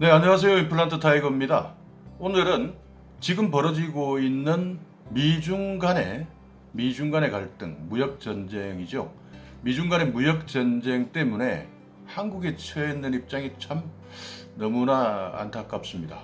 네, 안녕하세요. 임플란트 타이거입니다. 오늘은 지금 벌어지고 있는 미중 간의 갈등, 무역 전쟁이죠. 미중 간의 무역 전쟁 때문에 한국에 처해 있는 입장이 참 너무나 안타깝습니다.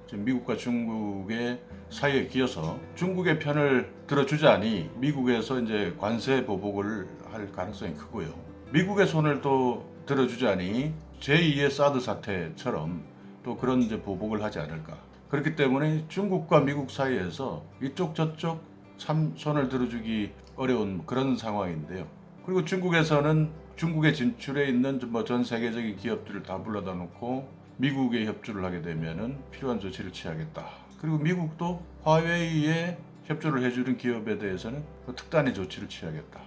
지금 미국과 중국의 사이에 끼어서 중국의 편을 들어주자니 미국에서 이제 관세 보복을 할 가능성이 크고요. 미국의 손을 또 들어주자니 제2의 사드 사태처럼 또 그런 이제 보복을 하지 않을까. 그렇기 때문에 중국과 미국 사이에서 이쪽 저쪽 참 손을 들어주기 어려운 그런 상황인데요. 그리고 중국에서는 중국에 진출해 있는 전 세계적인 기업들을 다 불러다 놓고 미국에 협조를 하게 되면은 필요한 조치를 취하겠다. 그리고 미국도 화웨이에 협조를 해주는 기업에 대해서는 특단의 조치를 취하겠다.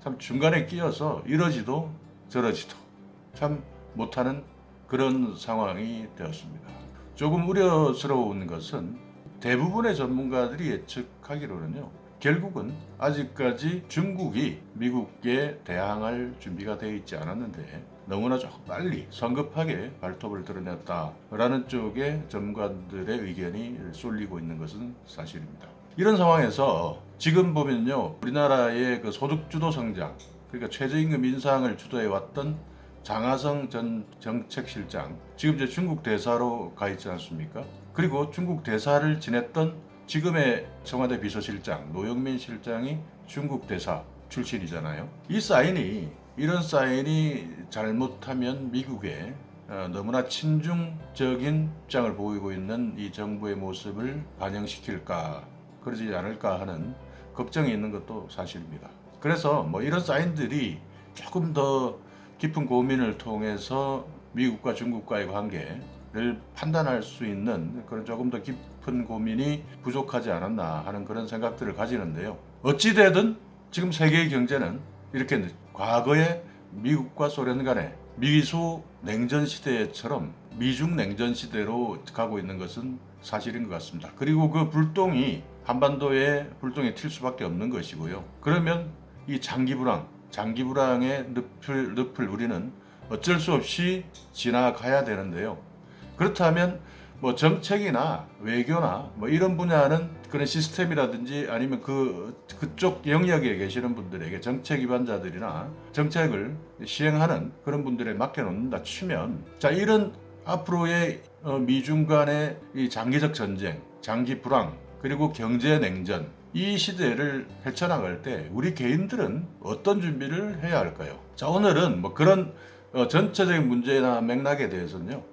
참 중간에 끼어서 이러지도 저러지도 참 못하는 그런 상황이 되었습니다. 조금 우려스러운 것은 대부분의 전문가들이 예측하기로는요. 결국은 아직까지 중국이 미국에 대항할 준비가 되어 있지 않았는데 너무나 조금 빨리 성급하게 발톱을 드러냈다라는 쪽에 전문가들의 의견이 쏠리고 있는 것은 사실입니다. 이런 상황에서 지금 보면요. 우리나라의 그 소득주도 성장, 그러니까 최저임금 인상을 주도해 왔던 장하성 전 정책실장, 지금 이제 중국 대사로 가 있지 않습니까? 그리고 중국 대사를 지냈던 지금의 청와대 비서실장 노영민 실장이 중국 대사 출신이잖아요. 이런 사인이 잘못하면 미국에 너무나 친중적인 입장을 보이고 있는 이 정부의 모습을 반영시킬까, 그러지 않을까 하는 걱정이 있는 것도 사실입니다. 그래서 이런 사인들이 조금 더 깊은 고민을 통해서 미국과 중국과의 관계를 판단할 수 있는 그런 조금 더 깊은 고민이 부족하지 않았나 하는 그런 생각들을 가지는데요. 어찌되든 지금 세계의 경제는 이렇게 과거에 미국과 소련 간의 미소 냉전 시대처럼 미중 냉전 시대로 가고 있는 것은 사실인 것 같습니다. 그리고 그 불똥이 한반도에 불똥이 튈 수밖에 없는 것이고요. 그러면 이 장기불황의 늪을 우리는 어쩔 수 없이 지나가야 되는데요. 그렇다면 정책이나 외교나 이런 분야는 그런 시스템이라든지 아니면 그쪽 영역에 계시는 분들에게 정책 위반자들이나 정책을 시행하는 그런 분들에 맡겨놓는다 치면, 자, 이런 앞으로의 미중 간의 이 장기적 전쟁, 장기 불황, 그리고 경제 냉전, 이 시대를 헤쳐나갈 때 우리 개인들은 어떤 준비를 해야 할까요? 자, 오늘은 그런 전체적인 문제나 맥락에 대해서는요,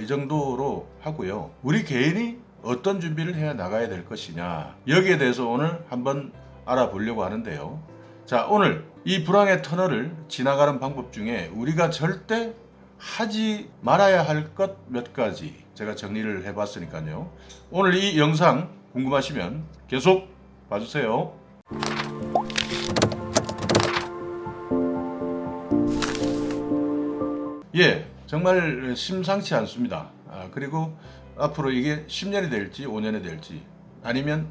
이 정도로 하고요. 우리 개인이 어떤 준비를 해 나가야 될 것이냐, 여기에 대해서 오늘 한번 알아보려고 하는데요. 자, 오늘 이 불황의 터널을 지나가는 방법 중에 우리가 절대 하지 말아야 할 것 몇 가지 제가 정리를 해봤으니까요. 오늘 이 영상 궁금하시면 계속 봐주세요. 예, 정말 심상치 않습니다. 그리고 앞으로 이게 10년이 될지 5년이 될지 아니면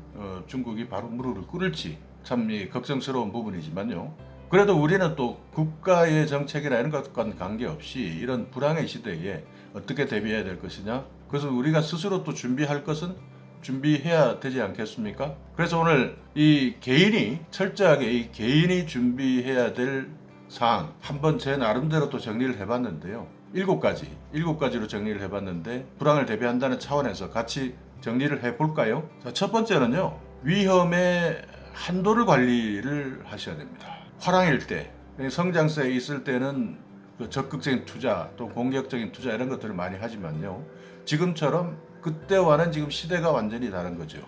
중국이 바로 무릎을 꿇을지 참 걱정스러운 부분이지만요. 그래도 우리는 또 국가의 정책이나 이런 것과는 관계없이 이런 불황의 시대에 어떻게 대비해야 될 것이냐, 그것은 우리가 스스로 또 준비할 것은 준비해야 되지 않겠습니까? 그래서 오늘 이 개인이 철저하게 이 개인이 준비해야 될 사항 한번 제 나름대로 또 정리를 해봤는데요. 7가지로 정리를 해봤는데 불황을 대비한다는 차원에서 같이 정리를 해볼까요? 자, 첫 번째는요. 위험의 한도를 관리를 하셔야 됩니다. 화랑일 때, 성장세에 있을 때는 적극적인 투자 또 공격적인 투자 이런 것들을 많이 하지만요. 지금처럼 그때와는 지금 시대가 완전히 다른 거죠.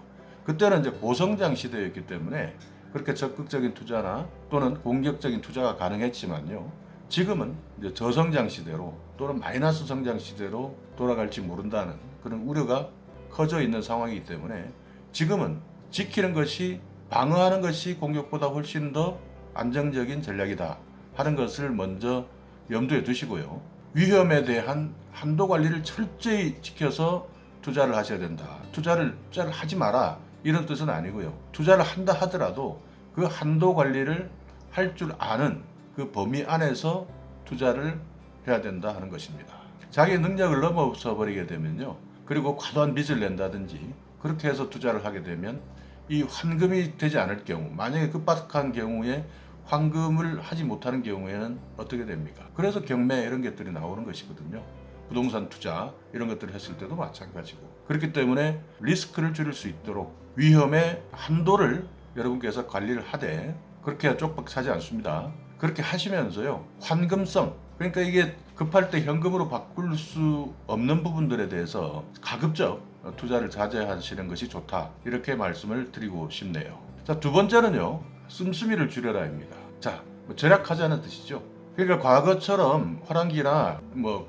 그때는 이제 고성장 시대였기 때문에 그렇게 적극적인 투자나 또는 공격적인 투자가 가능했지만요. 지금은 이제 저성장 시대로 또는 마이너스 성장 시대로 돌아갈지 모른다는 그런 우려가 커져 있는 상황이기 때문에 지금은 지키는 것이, 방어하는 것이 공격보다 훨씬 더 안정적인 전략이다 하는 것을 먼저 염두에 두시고요. 위험에 대한 한도 관리를 철저히 지켜서 투자를 하셔야 된다. 투자를 하지 마라, 이런 뜻은 아니고요. 투자를 한다 하더라도 그 한도 관리를 할 줄 아는 그 범위 안에서 투자를 해야 된다 하는 것입니다. 자기 능력을 넘어서 버리게 되면요. 그리고 과도한 빚을 낸다든지 그렇게 해서 투자를 하게 되면 이 환금이 되지 않을 경우, 만약에 급박한 경우에 환금을 하지 못하는 경우에는 어떻게 됩니까? 그래서 경매 이런 것들이 나오는 것이거든요. 부동산 투자 이런 것들을 했을 때도 마찬가지고. 그렇기 때문에 리스크를 줄일 수 있도록 위험의 한도를 여러분께서 관리를 하되, 그렇게 쪽박 차지 않습니다. 그렇게 하시면서요, 환금성, 그러니까 이게 급할 때 현금으로 바꿀 수 없는 부분들에 대해서 가급적 투자를 자제하시는 것이 좋다, 이렇게 말씀을 드리고 싶네요. 자, 두 번째는요, 씀씀이를 줄여라입니다. 자, 절약하자는 뜻이죠. 그러니까 과거처럼 호랑기나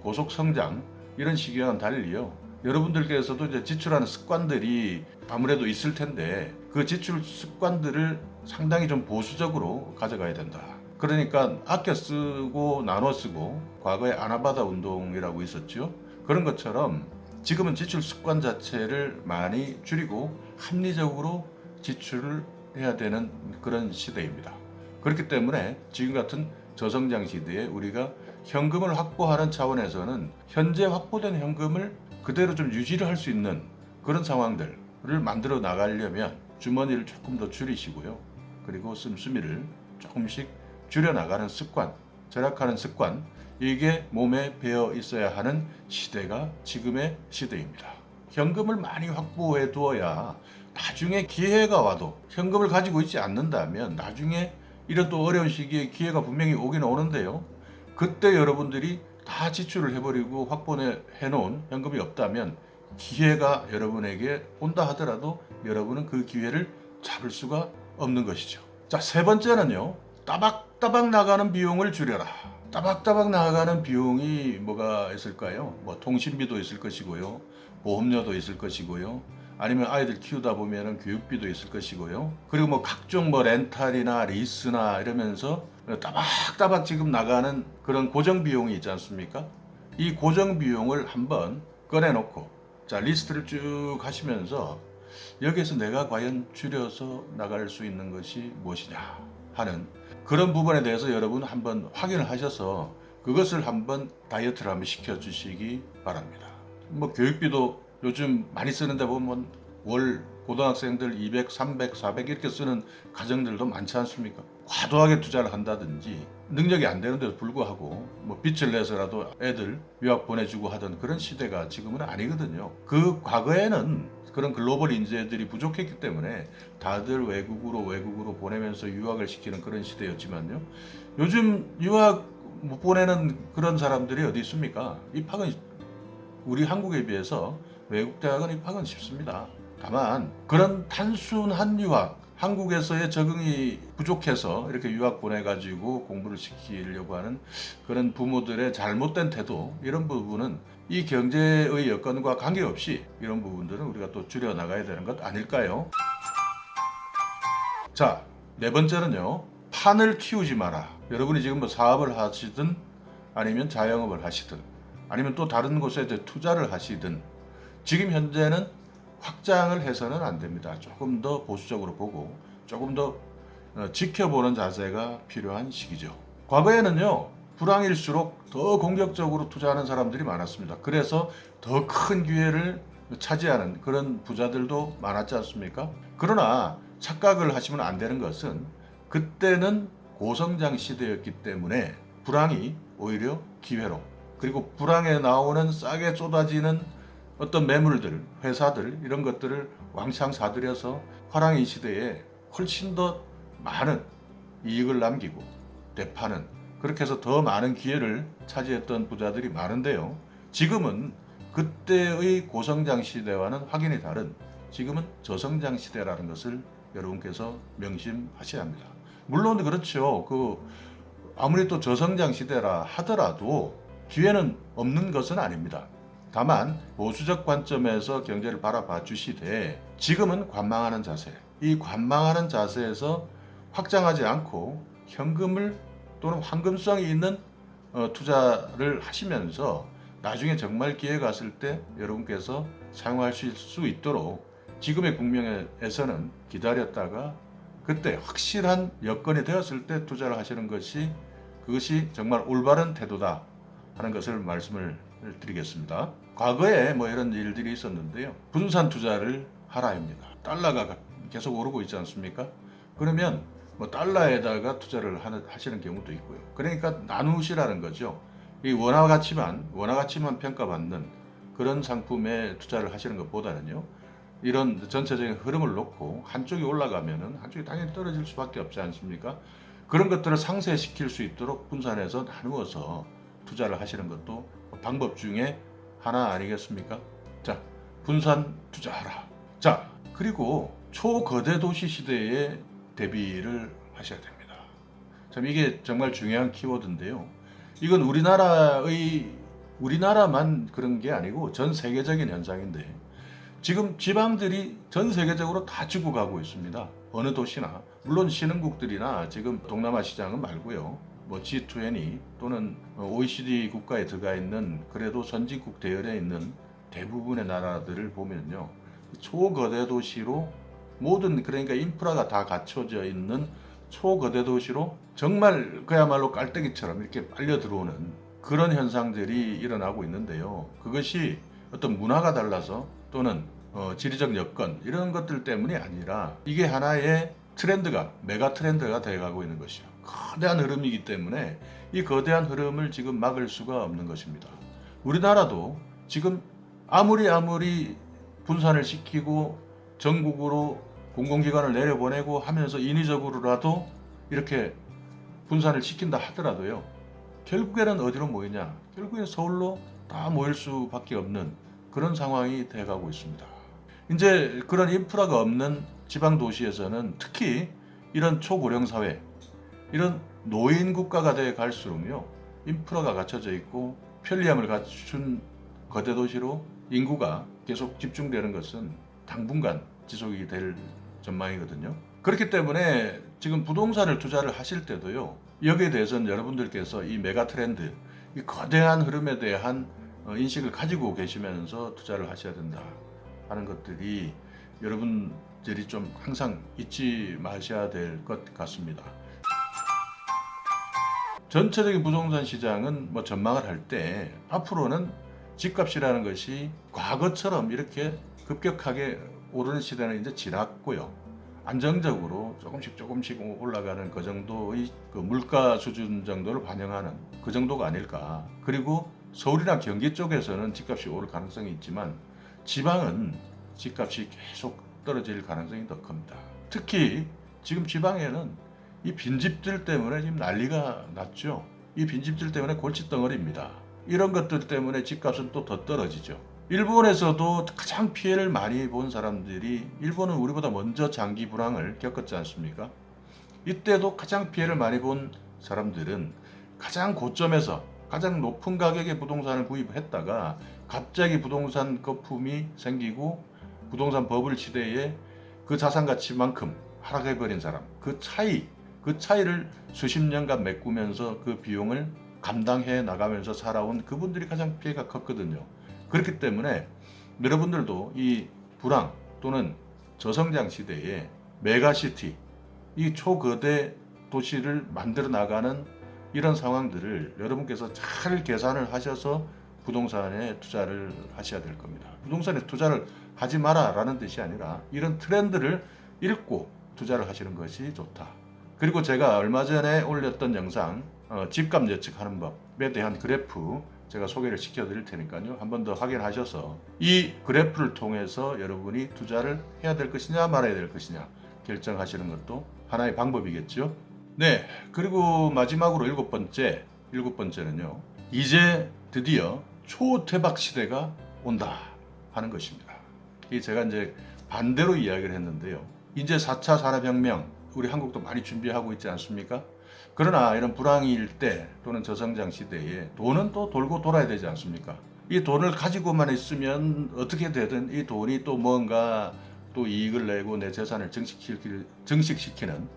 고속 성장 이런 시기와는 달리요, 여러분들께서도 이제 지출하는 습관들이 아무래도 있을 텐데 그 지출 습관들을 상당히 좀 보수적으로 가져가야 된다. 그러니까 아껴 쓰고 나눠 쓰고, 과거에 아나바다 운동이라고 있었죠. 그런 것처럼 지금은 지출 습관 자체를 많이 줄이고 합리적으로 지출을 해야 되는 그런 시대입니다. 그렇기 때문에 지금 같은 저성장 시대에 우리가 현금을 확보하는 차원에서는 현재 확보된 현금을 그대로 좀 유지를 할 수 있는 그런 상황들을 만들어 나가려면 주머니를 조금 더 줄이시고요. 그리고 씀씀이를 조금씩 줄여나가는 습관, 절약하는 습관, 이게 몸에 배어 있어야 하는 시대가 지금의 시대입니다. 현금을 많이 확보해 두어야 나중에 기회가 와도, 현금을 가지고 있지 않는다면 나중에 이런 또 어려운 시기에 기회가 분명히 오긴 오는데요. 그때 여러분들이 다 지출을 해버리고 확보해 놓은 현금이 없다면 기회가 여러분에게 온다 하더라도 여러분은 그 기회를 잡을 수가 없는 것이죠. 자, 세 번째는요, 따박따박 나가는 비용을 줄여라. 따박따박 나가는 비용이 뭐가 있을까요? 통신비도 있을 것이고요, 보험료도 있을 것이고요, 아니면 아이들 키우다 보면은 교육비도 있을 것이고요, 그리고 각종 렌탈이나 리스나 이러면서 따박따박 지금 나가는 그런 고정 비용이 있지 않습니까? 이 고정 비용을 한번 꺼내놓고, 자, 리스트를 쭉 하시면서 여기에서 내가 과연 줄여서 나갈 수 있는 것이 무엇이냐 하는 그런 부분에 대해서 여러분 한번 확인을 하셔서 그것을 한번 다이어트를 한번 시켜주시기 바랍니다. 교육비도 요즘 많이 쓰는데 보면 월 고등학생들 200, 300, 400 이렇게 쓰는 가정들도 많지 않습니까? 과도하게 투자를 한다든지 능력이 안 되는데도 불구하고 빚을 내서라도 애들 유학 보내주고 하던 그런 시대가 지금은 아니거든요. 그 과거에는 그런 글로벌 인재들이 부족했기 때문에 다들 외국으로 보내면서 유학을 시키는 그런 시대였지만요, 요즘 유학 못 보내는 그런 사람들이 어디 있습니까? 입학은 우리 한국에 비해서 외국 대학은 입학은 쉽습니다. 다만 그런 단순한 유학, 한국에서의 적응이 부족해서 이렇게 유학 보내가지고 공부를 시키려고 하는 그런 부모들의 잘못된 태도, 이런 부분은 이 경제의 여건과 관계없이 이런 부분들은 우리가 또 줄여나가야 되는 것 아닐까요? 자, 네 번째는요, 판을 키우지 마라. 여러분이 지금 사업을 하시든 아니면 자영업을 하시든 아니면 또 다른 곳에 투자를 하시든 지금 현재는 확장을 해서는 안 됩니다. 조금 더 보수적으로 보고 조금 더 지켜보는 자세가 필요한 시기죠. 과거에는요, 불황일수록 더 공격적으로 투자하는 사람들이 많았습니다. 그래서 더 큰 기회를 차지하는 그런 부자들도 많았지 않습니까? 그러나 착각을 하시면 안 되는 것은, 그때는 고성장 시대였기 때문에 불황이 오히려 기회로, 그리고 불황에 나오는 싸게 쏟아지는 어떤 매물들, 회사들 이런 것들을 왕창 사들여서 화랑의 시대에 훨씬 더 많은 이익을 남기고 되파는, 그렇게 해서 더 많은 기회를 차지했던 부자들이 많은데요. 지금은 그때의 고성장 시대와는 확연히 다른, 지금은 저성장 시대라는 것을 여러분께서 명심하셔야 합니다. 물론 그렇죠. 아무리 또 저성장 시대라 하더라도 기회는 없는 것은 아닙니다. 다만 보수적 관점에서 경제를 바라봐 주시되, 지금은 관망하는 자세, 이 관망하는 자세에서 확장하지 않고 현금을 또는 황금성이 있는 투자를 하시면서 나중에 정말 기회가 왔을 때 여러분께서 사용하실 수 있도록 지금의 국면에서는 기다렸다가 그때 확실한 여건이 되었을 때 투자를 하시는 것이, 그것이 정말 올바른 태도다 하는 것을 말씀을 드리겠습니다. 과거에 뭐 이런 일들이 있었는데요. 분산 투자를 하라입니다. 달러가 계속 오르고 있지 않습니까? 그러면 뭐 달러에다가 투자를 하시는 경우도 있고요. 그러니까 나누시라는 거죠. 이 원화 가치만 평가받는 그런 상품에 투자를 하시는 것보다는요. 이런 전체적인 흐름을 놓고 한쪽이 올라가면은 한쪽이 당연히 떨어질 수밖에 없지 않습니까? 그런 것들을 상쇄시킬 수 있도록 분산해서 나누어서 투자를 하시는 것도 방법 중에 하나 아니겠습니까? 자, 분산 투자하라. 자, 그리고 초거대 도시 시대에 대비를 하셔야 됩니다. 참 이게 정말 중요한 키워드인데요. 이건 우리나라만 그런 게 아니고 전 세계적인 현상인데 지금 지방들이 전 세계적으로 다 죽어가고 있습니다. 어느 도시나 물론 신흥국들이나 지금 동남아 시장은 말고요. 뭐 G20 또는 OECD 국가에 들어가 있는 그래도 선진국 대열에 있는 대부분의 나라들을 보면요. 초거대 도시로 모든 그러니까 인프라가 다 갖춰져 있는 초거대 도시로 정말 그야말로 깔때기처럼 이렇게 빨려 들어오는 그런 현상들이 일어나고 있는데요. 그것이 어떤 문화가 달라서 또는 지리적 여건 이런 것들 때문이 아니라 이게 하나의 트렌드가 메가 트렌드가 되어가고 있는 것이요. 거대한 흐름이기 때문에 이 거대한 흐름을 지금 막을 수가 없는 것입니다. 우리나라도 지금 아무리 분산을 시키고 전국으로 공공기관을 내려보내고 하면서 인위적으로라도 이렇게 분산을 시킨다 하더라도요. 결국에는 어디로 모이냐? 결국엔 서울로 다 모일 수밖에 없는 그런 상황이 돼가고 있습니다. 이제 그런 인프라가 없는 지방 도시에서는 특히 이런 초고령 사회, 이런 노인 국가가 돼 갈수록요. 인프라가 갖춰져 있고 편리함을 갖춘 거대 도시로 인구가 계속 집중되는 것은 당분간 지속이 될 전망이거든요. 그렇기 때문에 지금 부동산을 투자를 하실 때도요. 여기에 대해서는 여러분들께서 이 메가 트렌드, 이 거대한 흐름에 대한 인식을 가지고 계시면서 투자를 하셔야 된다 하는 것들이 여러분들이 좀 항상 잊지 마셔야 될 것 같습니다. 전체적인 부동산 시장은 뭐 전망을 할 때 앞으로는 집값이라는 것이 과거처럼 이렇게 급격하게 오르는 시대는 이제 지났고요. 안정적으로 조금씩 올라가는 그 정도의 그 물가 수준 정도를 반영하는 그 정도가 아닐까. 그리고 서울이나 경기 쪽에서는 집값이 오를 가능성이 있지만 지방은 집값이 계속 떨어질 가능성이 더 큽니다. 특히 지금 지방에는 이 빈집들 때문에 지금 난리가 났죠. 이 빈집들 때문에 골칫덩어리입니다. 이런 것들 때문에 집값은 또 더 떨어지죠. 일본에서도 가장 피해를 많이 본 사람들이 일본은 우리보다 먼저 장기 불황을 겪었지 않습니까? 이때도 가장 피해를 많이 본 사람들은 가장 고점에서 가장 높은 가격의 부동산을 구입했다가 갑자기 부동산 거품이 생기고 부동산 버블 시대에 그 자산 가치만큼 하락해버린 사람, 그 차이를 수십 년간 메꾸면서 그 비용을 감당해 나가면서 살아온 그분들이 가장 피해가 컸거든요. 그렇기 때문에 여러분들도 이 불황 또는 저성장 시대에 메가시티, 이 초거대 도시를 만들어 나가는 이런 상황들을 여러분께서 잘 계산을 하셔서 부동산에 투자를 하셔야 될 겁니다. 부동산에 투자를 하지 마라 라는 뜻이 아니라 이런 트렌드를 읽고 투자를 하시는 것이 좋다. 그리고 제가 얼마 전에 올렸던 영상 집값 예측하는 법에 대한 그래프 제가 소개를 시켜드릴 테니까요. 한 번 더 확인하셔서 이 그래프를 통해서 여러분이 투자를 해야 될 것이냐 말아야 될 것이냐 결정하시는 것도 하나의 방법이겠죠. 네, 그리고 마지막으로 일곱 번째는요. 이제 드디어 초대박 시대가 온다 하는 것입니다. 이 제가 이제 반대로 이야기를 했는데요. 이제 4차 산업혁명 우리 한국도 많이 준비하고 있지 않습니까? 그러나 이런 불황일 때 또는 저성장 시대에 돈은 또 돌고 돌아야 되지 않습니까? 이 돈을 가지고만 있으면 어떻게 되든 이 돈이 또 뭔가 또 이익을 내고 내 재산을 증식시키는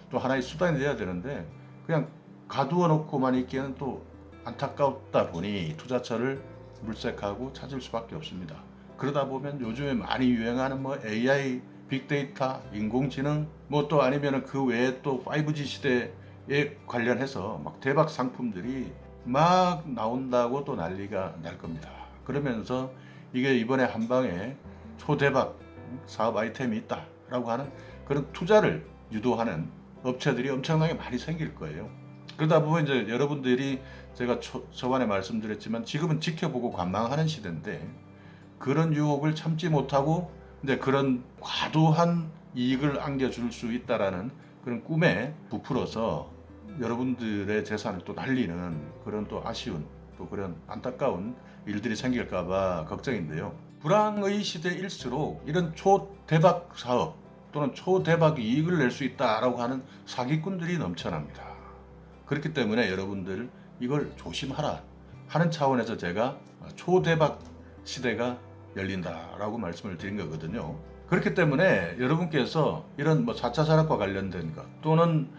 또 하나의 수단이 돼야 되는데 그냥 가두어 놓고만 있기에는 또 안타깝다 보니 투자처를 물색하고 찾을 수밖에 없습니다. 그러다 보면 요즘에 많이 유행하는 뭐 AI, 빅데이터, 인공지능 뭐 또 아니면 그 외에 또 5G 시대에 관련해서 막 대박 상품들이 막 나온다고 또 난리가 날 겁니다. 그러면서 이게 이번에 한방에 초대박 사업 아이템이 있다라고 하는 그런 투자를 유도하는 업체들이 엄청나게 많이 생길 거예요. 그러다 보면 이제 여러분들이 제가 초반에 말씀드렸지만 지금은 지켜보고 관망하는 시대인데 그런 유혹을 참지 못하고 이제 그런 과도한 이익을 안겨줄 수 있다라는 그런 꿈에 부풀어서 여러분들의 재산을 또 날리는 그런 또 아쉬운 또 그런 안타까운 일들이 생길까봐 걱정인데요. 불황의 시대일수록 이런 초대박 사업 또는 초대박 이익을 낼 수 있다라고 하는 사기꾼들이 넘쳐납니다. 그렇기 때문에 여러분들 이걸 조심하라 하는 차원에서 제가 초대박 시대가 열린다라고 말씀을 드린 거거든요. 그렇기 때문에 여러분께서 이런 4차 산업과 관련된 것 또는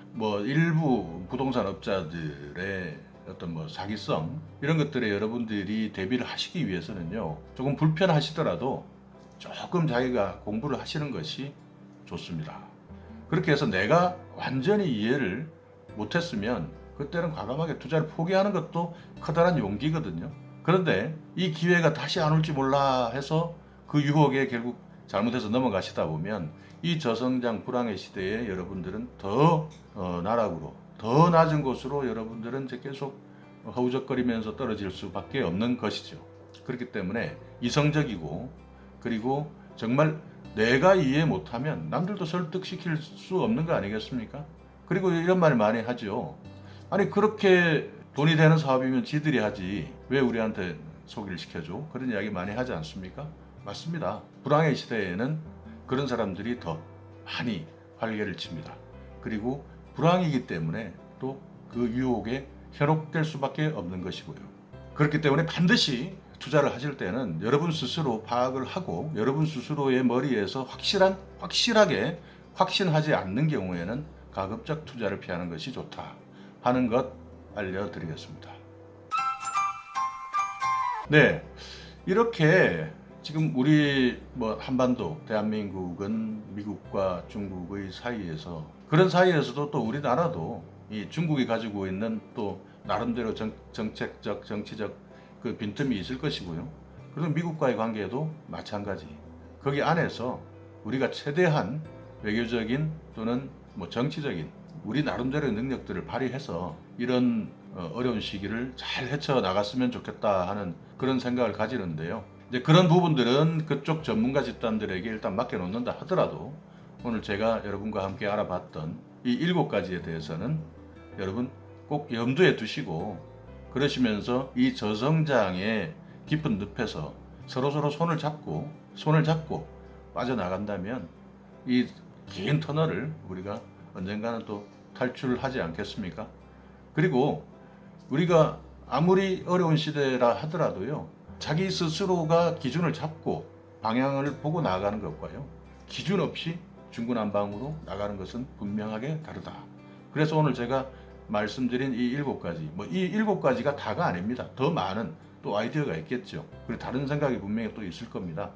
일부 부동산 업자들의 어떤 사기성 이런 것들에 여러분들이 대비를 하시기 위해서는요. 조금 불편하시더라도 조금 자기가 공부를 하시는 것이 좋습니다. 그렇게 해서 내가 완전히 이해를 못했으면 그때는 과감하게 투자를 포기하는 것도 커다란 용기거든요. 그런데 이 기회가 다시 안 올지 몰라 해서 그 유혹에 결국 잘못해서 넘어가시다 보면 이 저성장 불황의 시대에 여러분들은 더 나락으로 더 낮은 곳으로 여러분들은 이제 계속 허우적거리면서 떨어질 수밖에 없는 것이죠. 그렇기 때문에 이성적이고 그리고 정말 내가 이해 못하면 남들도 설득시킬 수 없는 거 아니겠습니까? 그리고 이런 말 많이 하죠. 아니 그렇게 돈이 되는 사업이면 지들이 하지 왜 우리한테 소개를 시켜줘? 그런 이야기 많이 하지 않습니까? 맞습니다. 불황의 시대에는 그런 사람들이 더 많이 활개를 칩니다. 그리고 불황이기 때문에 또 그 유혹에 현혹될 수밖에 없는 것이고요. 그렇기 때문에 반드시 투자를 하실 때는 여러분 스스로 파악을 하고 여러분 스스로의 머리에서 확실하게 확신하지 않는 경우에는 가급적 투자를 피하는 것이 좋다 하는 것 알려드리겠습니다. 네, 이렇게 지금 우리 한반도 대한민국은 미국과 중국의 사이에서 그런 사이에서도 또 우리나라도 이 중국이 가지고 있는 또 나름대로 정책적 정치적 그 빈틈이 있을 것이고요. 그리고 미국과의 관계도 마찬가지. 거기 안에서 우리가 최대한 외교적인 또는 정치적인 우리 나름대로의 능력들을 발휘해서 이런 어려운 시기를 잘 헤쳐나갔으면 좋겠다 하는 그런 생각을 가지는데요. 이제 그런 부분들은 그쪽 전문가 집단들에게 일단 맡겨놓는다 하더라도 오늘 제가 여러분과 함께 알아봤던 이 7가지에 대해서는 여러분 꼭 염두에 두시고 그러시면서 이 저성장의 깊은 늪에서 서로서로 손을 잡고 빠져나간다면 이 긴 터널을 우리가 언젠가는 또 탈출하지 않겠습니까? 그리고 우리가 아무리 어려운 시대라 하더라도요. 자기 스스로가 기준을 잡고 방향을 보고 나아가는 것과요. 기준 없이 중구난방으로 나가는 것은 분명하게 다르다. 그래서 오늘 제가 말씀드린 이 7가지, 이 7가지가 다가 아닙니다. 더 많은 또 아이디어가 있겠죠. 그리고 다른 생각이 분명히 또 있을 겁니다.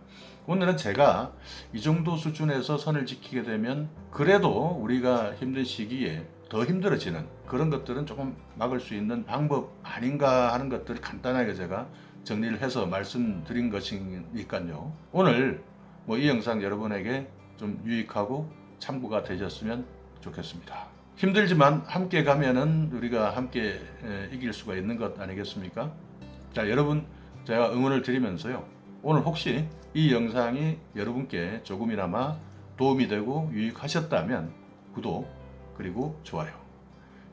오늘은 제가 이 정도 수준에서 선을 지키게 되면 그래도 우리가 힘든 시기에 더 힘들어지는 그런 것들은 조금 막을 수 있는 방법 아닌가 하는 것들을 간단하게 제가 정리를 해서 말씀드린 것이니까요. 오늘 이 영상 여러분에게 좀 유익하고 참고가 되셨으면 좋겠습니다. 힘들지만 함께 가면은 우리가 함께 이길 수가 있는 것 아니겠습니까? 자, 여러분 제가 응원을 드리면서요. 오늘 혹시 이 영상이 여러분께 조금이나마 도움이 되고 유익하셨다면 구독 그리고 좋아요.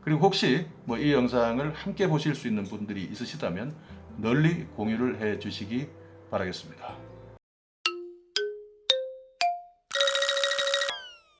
그리고 혹시 이 영상을 함께 보실 수 있는 분들이 있으시다면 널리 공유를 해 주시기 바라겠습니다.